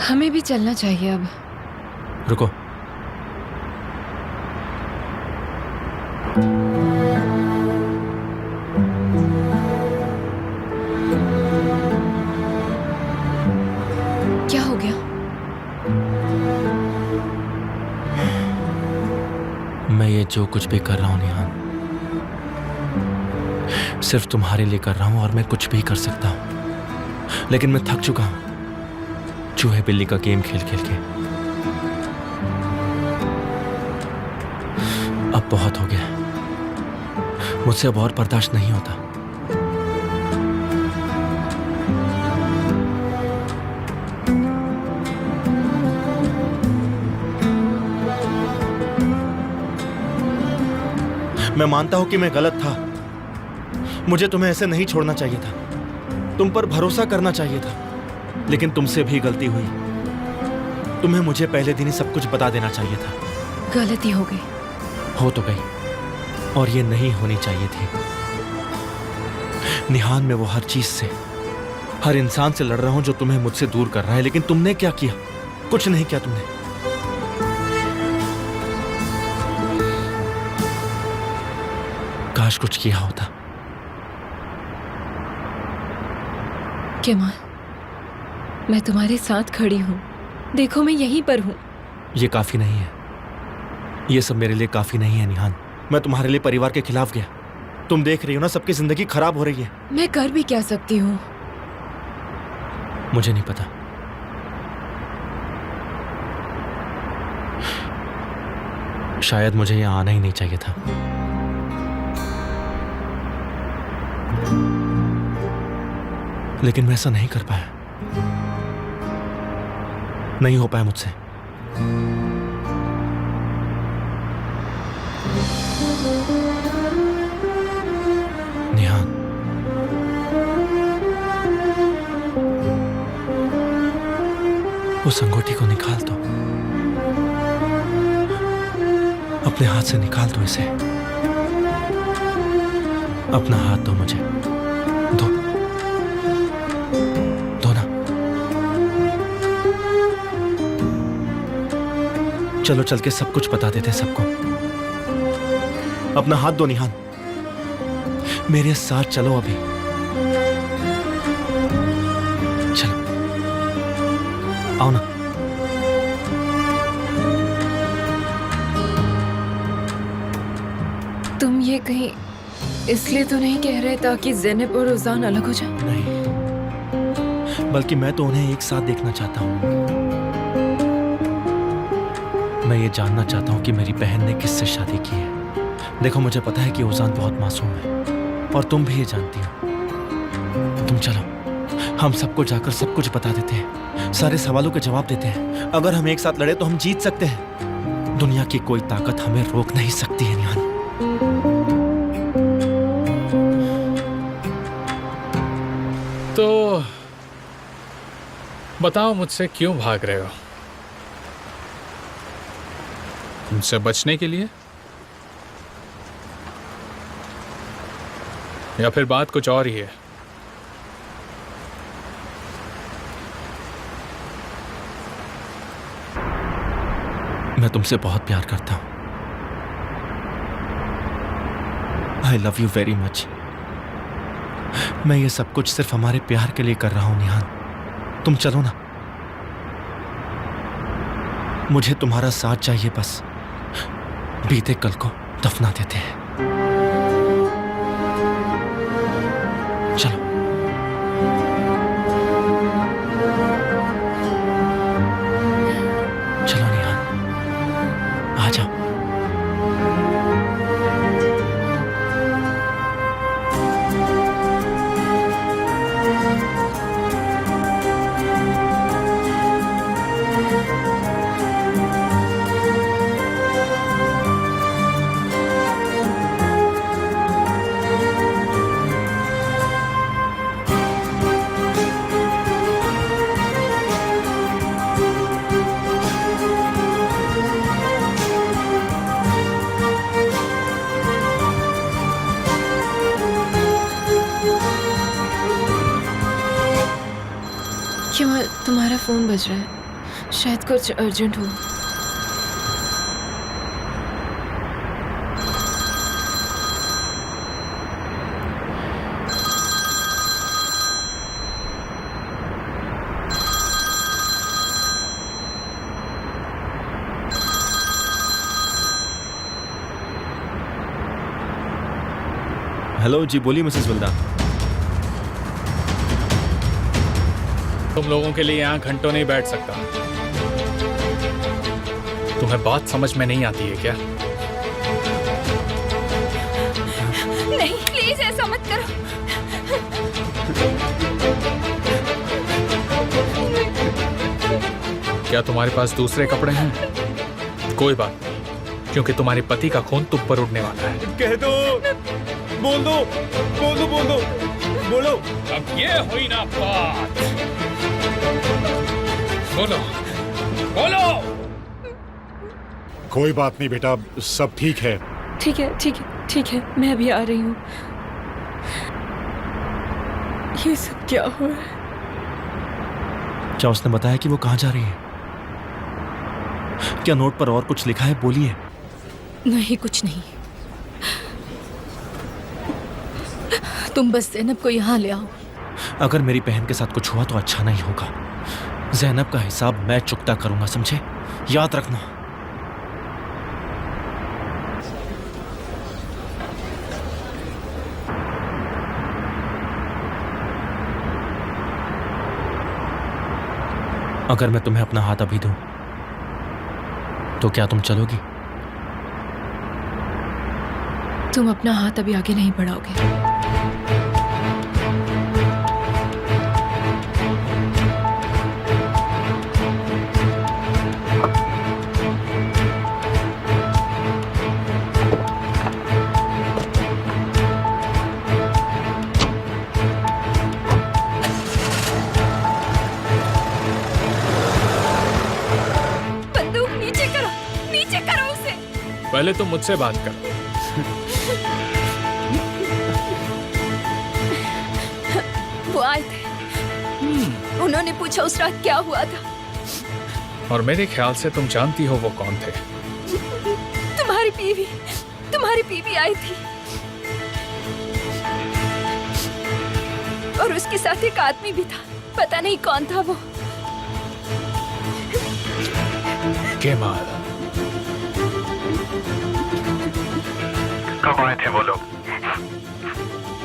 हमें भी चलना चाहिए अब। रुको। क्या हो गया? मैं ये जो कुछ भी कर रहा हूं निहान, सिर्फ तुम्हारे लिए कर रहा हूं और मैं कुछ भी कर सकता हूं, लेकिन मैं थक चुका हूं चूहे बिल्ली का गेम खेल खेल के। अब बहुत हो गया, मुझसे अब और बर्दाश्त नहीं होता। मैं मानता हूं कि मैं गलत था, मुझे तुम्हें ऐसे नहीं छोड़ना चाहिए था, तुम पर भरोसा करना चाहिए था, लेकिन तुमसे भी गलती हुई। तुम्हें मुझे पहले दिन ही सब कुछ बता देना चाहिए था। गलती हो गई। हो तो गई, और ये नहीं होनी चाहिए थी। निहान, मैं वो हर चीज से, हर इंसान से लड़ रहा हूं जो तुम्हें मुझसे दूर कर रहा है, लेकिन तुमने क्या किया? कुछ नहीं किया तुमने। काश कुछ किया होता। केमाल, मैं तुम्हारे साथ खड़ी हूं, देखो मैं यहीं पर हूं। ये काफी नहीं है, ये सब मेरे लिए काफी नहीं है निहान। मैं तुम्हारे लिए परिवार के खिलाफ गया। तुम देख रही हो ना, सबकी जिंदगी खराब हो रही है। मैं कर भी क्या सकती हूँ? मुझे नहीं पता। शायद मुझे यहां आना ही नहीं चाहिए था। लेकिन मैं ऐसा नहीं कर पाया, नहीं हो पाया मुझसे। निहान, उस अंगूठी को निकाल दो, अपने हाथ से निकाल दो इसे। अपना हाथ दो मुझे, दो, दो ना। चलो चल के सब कुछ बता देते हैं सबको। अपना हाथ दो निहान, मेरे साथ चलो अभी। चलो, आओ ना। तुम ये कहीं इसलिए तो नहीं कह रहे ताकि ज़ैनब और उज़ान अलग हो जाए? नहीं, बल्कि मैं तो उन्हें एक साथ देखना चाहता हूं। मैं ये जानना चाहता हूं कि मेरी बहन ने किससे शादी की है। देखो, मुझे पता है कि उज़ान बहुत मासूम है, और तुम भी ये जानती हो। तुम चलो, हम सबको जाकर सब कुछ बता देते हैं, सारे सवालों के जवाब देते हैं। अगर हम एक साथ लड़े तो हम जीत सकते हैं। दुनिया की कोई ताकत हमें रोक नहीं सकती है निहान। तो बताओ, मुझसे क्यों भाग रहे हो? मुझसे बचने के लिए, या फिर बात कुछ और ही है? मैं तुमसे बहुत प्यार करता हूं। I love you very much. मैं ये सब कुछ सिर्फ हमारे प्यार के लिए कर रहा हूं निहान। तुम चलो ना, मुझे तुम्हारा साथ चाहिए बस। बीते कल को दफना देते हैं। चलो। चलो निहान, आ जाओ। केमाल, तुम्हारा फोन बज रहा है। शायद कुछ अर्जेंट हो। हेलो जी, बोलिए मिसेस विल्डा। तुम लोगों के लिए यहाँ घंटों नहीं बैठ सकता। तुम्हें बात समझ में नहीं आती है क्या? नहीं, प्लीज ऐसा मत करो। क्या तुम्हारे पास दूसरे कपड़े हैं? कोई बात नहीं, क्योंकि तुम्हारे पति का खून तुम पर उड़ने वाला है। कह दो, बोल दो, बोल दो, बोल दो, बोलो। अब ये हुई ना बात। बोलो, बोलो। कोई बात नहीं बेटा, सब ठीक है। ठीक है, ठीक है, ठीक है, मैं अभी आ रही हूँ। ये सब क्या हो रहा है? क्या उसने बताया कि वो कहाँ जा रही है? क्या नोट पर और कुछ लिखा है? बोलिए। नहीं, कुछ नहीं। तुम बस ज़ैनब को यहाँ ले आओ। अगर मेरी बहन के साथ कुछ हुआ तो अच्छा नहीं होगा। ज़ैनब का हिसाब मैं चुकता करूंगा, समझे? याद रखना। अगर मैं तुम्हें अपना हाथ अभी दूं तो क्या तुम चलोगी? तुम अपना हाथ अभी आगे नहीं बढ़ाओगे। बंदूक नीचे करो, नीचे करो उसे। पहले तुम मुझसे बात करो। वो आए थे, उन्होंने पूछा उस रात क्या हुआ था। और मेरे ख्याल से तुम जानती हो वो कौन थे। तुम्हारी बीवी आई थी और उसके साथ एक आदमी भी था, पता नहीं कौन था वो। केमाल। कब आए थे वो लोग?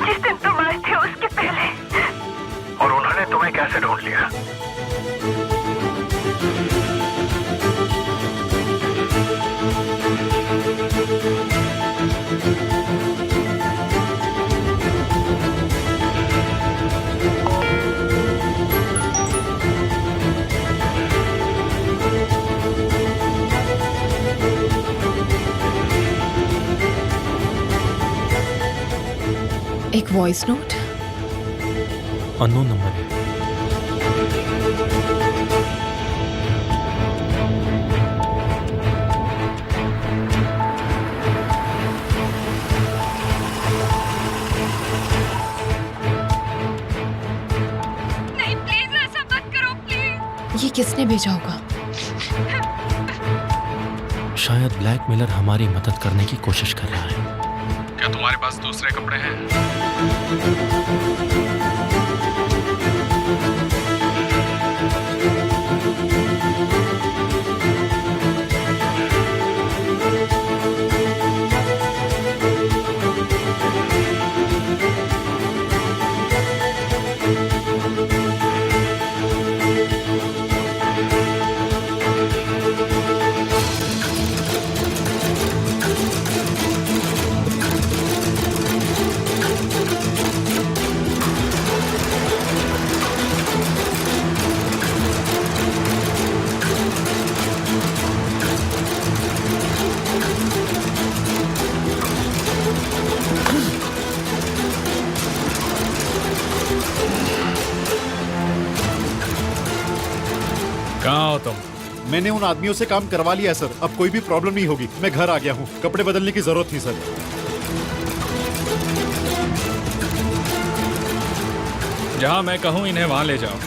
जिस दिन तुम आए थे उसके पहले। और उन्होंने तुम्हें कैसे ढूंढ लिया? एक वॉइस नोट। अननोन नंबर है। नहीं, प्लीज ऐसा मत करो, प्लीज। ये किसने भेजा होगा? शायद ब्लैकमेलर हमारी मदद करने की कोशिश कर रहा है। क्या तुम्हारे पास दूसरे कपड़े हैं? कहाँ हो तुम? मैंने उन आदमियों से काम करवा लिया है सर, अब कोई भी प्रॉब्लम नहीं होगी। मैं घर आ गया हूँ, कपड़े बदलने की जरूरत थी सर। जहाँ मैं कहूँ इन्हें वहाँ ले जाओ।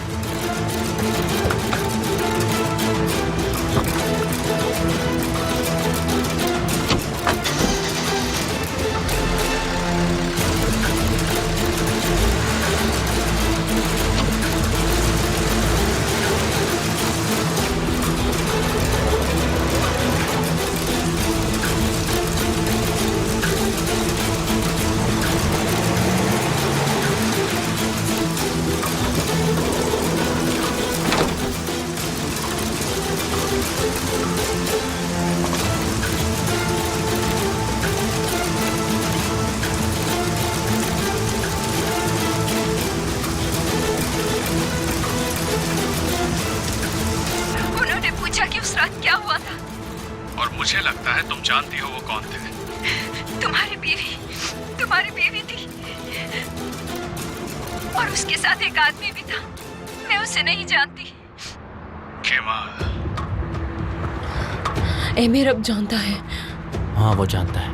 मुझे लगता है तुम जानती हो वो कौन थे। तुम्हारी बीवी थी और उसके साथ एक आदमी भी था। मैं उसे नहीं जानती। केमाल। एमिर अब जानता है। हाँ, वो जानता है।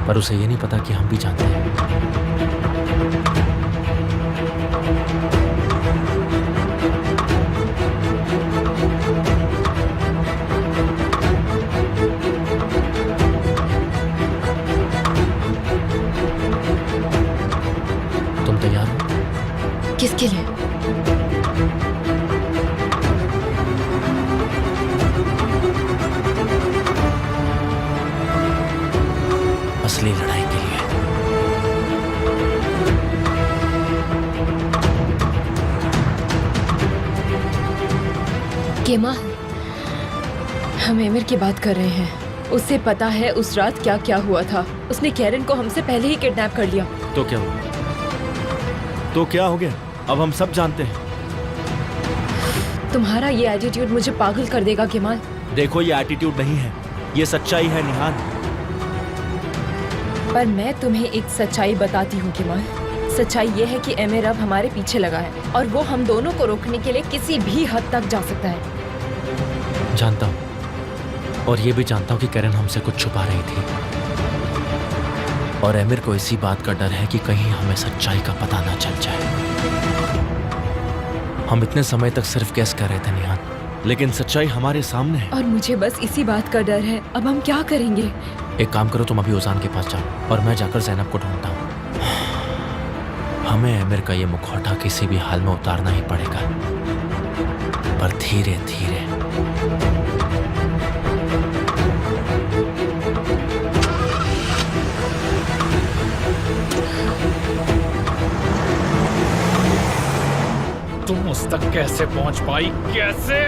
पर उसे ये नहीं पता कि हम भी जानते हैं। तुम तैयार हो? किसके लिए? असली लड़ाई के लिए। केमा, हम एमिर की बात कर रहे हैं। उसे पता है उस रात क्या क्या हुआ था। उसने कैरन को हमसे पहले ही किडनैप कर लिया। तो क्या हुआ? तो क्या हो गया? अब हम सब जानते हैं। तुम्हारा ये एटीट्यूड मुझे पागल कर देगा केमाल। देखो, ये एटीट्यूड नहीं है, ये सच्चाई है निहान। पर मैं तुम्हें एक सच्चाई बताती हूँ केमाल। सच्चाई ये है कि एमिर अब हमारे पीछे लगा है और वो हम दोनों को रोकने के लिए किसी भी हद तक जा सकता है। जानता हूँ, और ये भी जानता हूँ कि कैरन हमसे कुछ छुपा रही थी। और एमिर को इसी बात का डर है कि कहीं हमें सच्चाई का पता ना चल जाए। हम इतने समय तक सिर्फ गेस कर रहे थे निहान, लेकिन सच्चाई हमारे सामने है। और मुझे बस इसी बात का डर है। अब हम क्या करेंगे? एक काम करो, तुम अभी ओजान के पास जाओ और मैं जाकर ज़ैनब को ढूंढता हूँ। हमें एमिर का ये मुखौटा किसी भी हाल में उतारना ही पड़ेगा, पर धीरे धीरे। तुम उस तक कैसे पहुंच पाई? कैसे?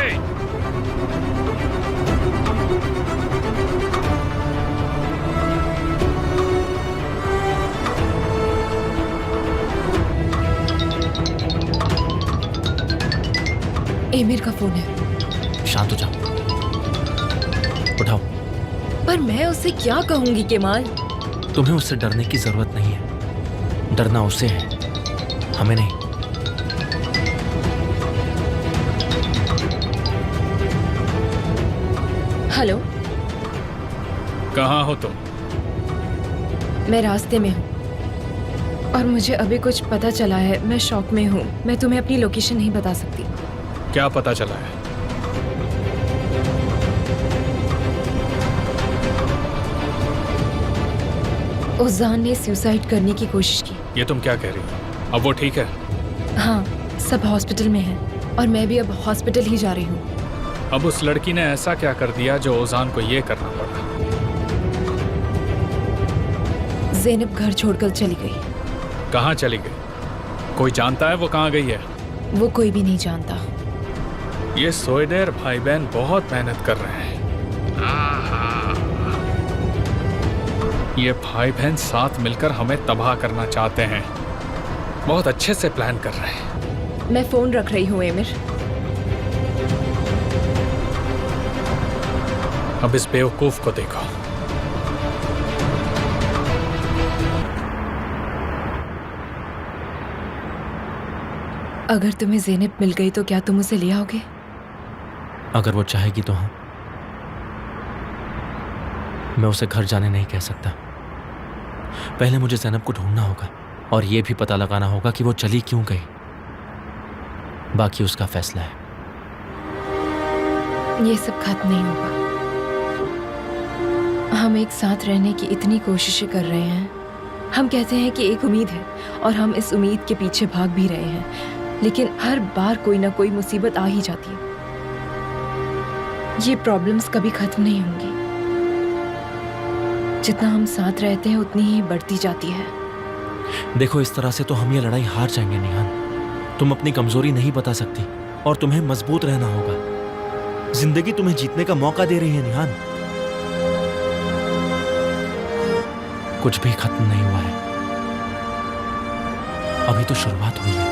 एमिर का फोन है। शांत हो जाओ, उठाओ। पर मैं उसे क्या कहूंगी केमाल? तुम्हें उससे डरने की जरूरत नहीं है। डरना उसे है, हमें नहीं। हेलो, कहाँ हो तुम? मैं रास्ते में हूँ और मुझे अभी कुछ पता चला है। मैं शॉक में हूँ। मैं तुम्हें अपनी लोकेशन नहीं बता सकती। क्या पता चला है? ओजान ने सुसाइड करने की कोशिश की। ये तुम क्या कह रही हो? अब वो ठीक है? हाँ, सब हॉस्पिटल में हैं और मैं भी अब हॉस्पिटल ही जा रही हूँ। अब उस लड़की ने ऐसा क्या कर दिया जो ओजान को ये करना पड़ा? ज़ैनब घर छोड़कर चली गई। कहाँ चली गई? कोई जानता है वो कहाँ गई है? वो कोई भी नहीं जानता। ये सोएडेर भाई बहन बहुत मेहनत कर रहे हैं। ये भाई बहन साथ मिलकर हमें तबाह करना चाहते हैं। बहुत अच्छे से प्लान कर रहे हैं। मैं फोन रख रही हूँ एमिर। अब इस बेवकूफ को देखो। अगर तुम्हें ज़ैनब मिल गई तो क्या तुम उसे ले आओगे? अगर वो चाहेगी तो हाँ। मैं उसे घर जाने नहीं कह सकता। पहले मुझे ज़ैनब को ढूंढना होगा और ये भी पता लगाना होगा कि वो चली क्यों गई। बाकी उसका फैसला है। ये सब खत्म नहीं होगा। हम एक साथ रहने की इतनी कोशिशें कर रहे हैं। हम कहते हैं कि एक उम्मीद है और हम इस उम्मीद के पीछे भाग भी रहे हैं, लेकिन हर बार कोई ना कोई मुसीबत आ ही जाती है। ये प्रॉब्लम्स कभी खत्म नहीं होंगी। जितना हम साथ रहते हैं उतनी ही बढ़ती जाती है। देखो, इस तरह से तो हम ये लड़ाई हार जाएंगे निहान। तुम अपनी कमजोरी नहीं बता सकती और तुम्हें मजबूत रहना होगा। जिंदगी तुम्हें जीतने का मौका दे रही है निहान। कुछ भी खत्म नहीं हुआ है, अभी तो शुरुआत हुई है।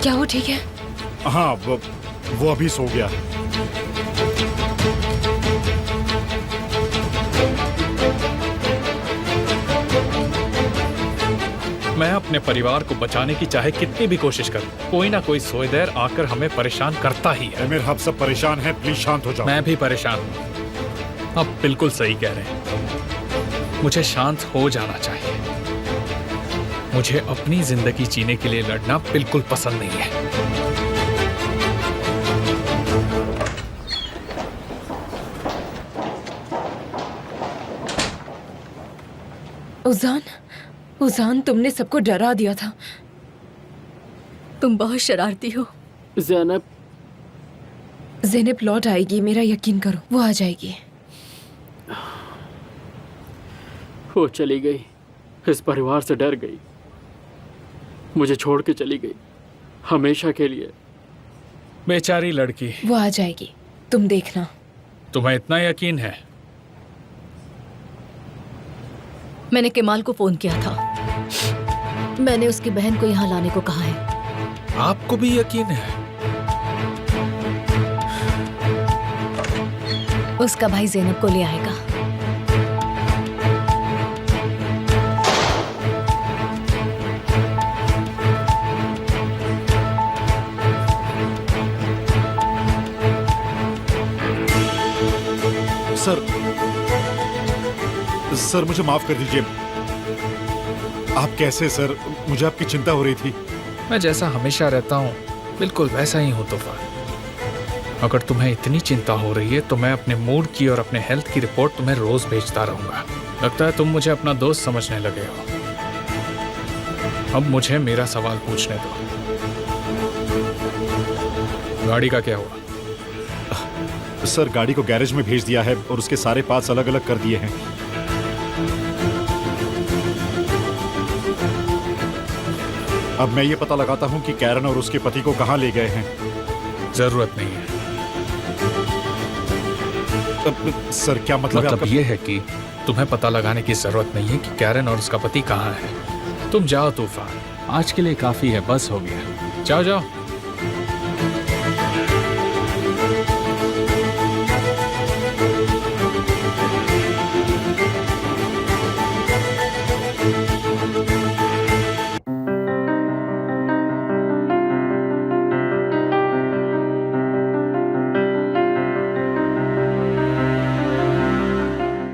क्या वो ठीक है? हाँ, वो अभी सो गया। मैं अपने परिवार को बचाने की चाहे कितनी भी कोशिश करूं, कोई ना कोई सोए देर आकर हमें परेशान करता ही है। एमिर, हम सब परेशान हैं, प्लीज शांत हो जाओ। मैं भी परेशान हूं। आप बिल्कुल सही कह रहे हैं। मुझे शांत हो जाना चाहिए। मुझे अपनी जिंदगी जीने के लिए लड़ना बिल्कुल पसंद नहीं है। उजान, उजान, तुमने सबको डरा दिया था। तुम बहुत शरारती हो। ज़ैनब, ज़ैनब लौट आएगी, मेरा यकीन करो, वो आ जाएगी। वो चली गई, इस परिवार से डर गई, मुझे छोड़ के चली गई, हमेशा के लिए। बेचारी लड़की। वो आ जाएगी, तुम देखना। तुम्हें इतना यकीन है? मैंने केमाल को फोन किया था। मैंने उसकी बहन को यहाँ लाने को कहा है। आपको भी यकीन है? उसका भाई ज़ैनब को ले आएगा। सर, मुझे माफ कर दीजिए। आप कैसे सर? मुझे आपकी चिंता हो रही थी। मैं जैसा हमेशा रहता हूँ बिल्कुल वैसा ही हूँ तूफान। अगर तुम्हें इतनी चिंता हो रही है तो मैं अपने मूड की और अपने हेल्थ की रिपोर्ट तुम्हें रोज भेजता रहूंगा। लगता है तुम मुझे अपना दोस्त समझने लगे हो। अब मुझे मेरा सवाल पूछने दो। गाड़ी का क्या हुआ? सर, गाड़ी को गैरेज में भेज दिया है और उसके सारे पार्ट्स अलग अलग कर दिए हैं। अब मैं ये पता लगाता हूँ कि कैरन और उसके पति को कहाँ ले गए हैं। जरूरत नहीं है। सर, क्या मतलब है मतलब आपका? ये है कि तुम्हें पता लगाने की जरूरत नहीं है कि कैरन और उसका पति कहाँ है। तुम जाओ तूफान, आज के लिए काफी है, बस हो गया। जाओ जाओ।